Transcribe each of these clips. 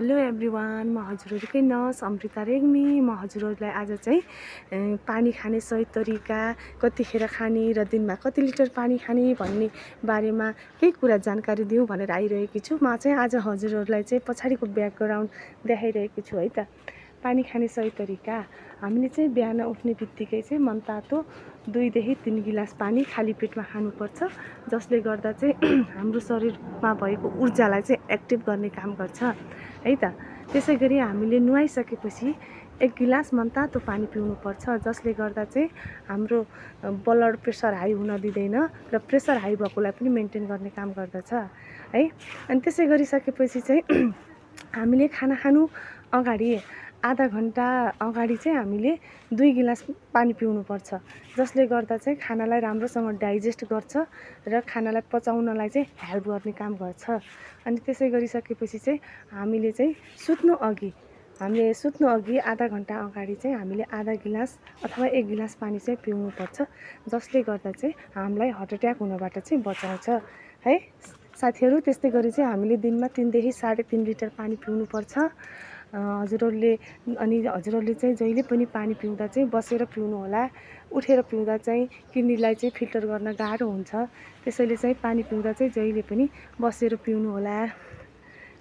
Hello everyone, म हजुरहरूकै nurse Amrita Regmi. म हजुरहरूलाई आज चाहिँ पानी खाने सही तरिका, कतिखेर खाने र दिनमा कति लिटर पानी खाने भन्ने बारेमा केही कुरा जानकारी दिउँ भनेर आइरहेकी छु। म चाहिँ आज हजुरहरूलाई चाहिँ पछाडिको ब्याकग्राउन्ड देखाइरहेकी छु है त। पानी खाने सही तरिका, हामीले चाहिँ बिहान उठ्ने बित्तिकै चाहिँ मनतातो 2 देखि 3 गिलास पानी खाली पेटमा खानुपर्छ, जसले गर्दा चाहिँ हाम्रो शरीरमा भएको ऊर्जालाई चाहिँ एक्टिभ गर्ने काम गर्छ है त। त्यसै गरी हामीले नुहाइसकेपछि 1 गिलास मनतातो पानी पिउनुपर्छ, जसले गर्दा चाहिँ हाम्रो ब्लड प्रेसर हाई हुन दिँदैन र प्रेसर हाई भएकोलाई पनि मेन्टेन गर्ने काम गर्दछ है। अनि त्यसै गरिसकेपछि चाहिँ हामीले खाना खानु अगाडि आधा घन्टा अगाडि चाहिँ हामीले 2 गिलास पानी पिउनुपर्छ, जसले गर्दा चाहिँ खानालाई राम्रोसँग डाइजेस्ट गर्छ र खानालाई पचाउनलाई चाहिँ हेल्प गर्ने काम गर्छ। अनि त्यसै गरिसकेपछि चाहिँ हामीले चाहिँ सुत्नु अघि आधा घन्टा अगाडि चाहिँ हामीले आधा गिलास अथवा 1 गिलास पानी चाहिँ पिउनुपर्छ, जसले गर्दा चाहिँ हामीलाई हार्ट अट्याक हुनबाट चाहिँ बचाउँछ है साथीहरू। त्यस्तै गरी चाहिँ हामीले दिनमा 3 देखि 3.5 लिटर पानी पिउनुपर्छ हजुरहरूले चाहिँ जहिले पनि पानी पिउँदा चाहिँ बसेर पिउनु होला। उठेर पिउँदा चाहिँ किडनीलाई चाहिँ फिल्टर गर्न गाह्रो हुन्छ, त्यसैले चाहिँ पानी पिउँदा चाहिँ जहिले पनि बसेर पिउनु होला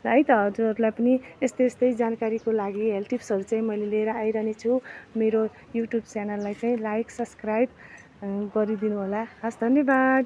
र है त। हजुरहरूलाई पनि यस्तै जानकारीको लागि हेल्थ टिप्सहरू चाहिँ मैले लिएर आइरहने छु। मेरो युट्युब च्यानललाई चाहिँ लाइक सब्सक्राइब गरिदिनु होला। हस्, धन्यवाद।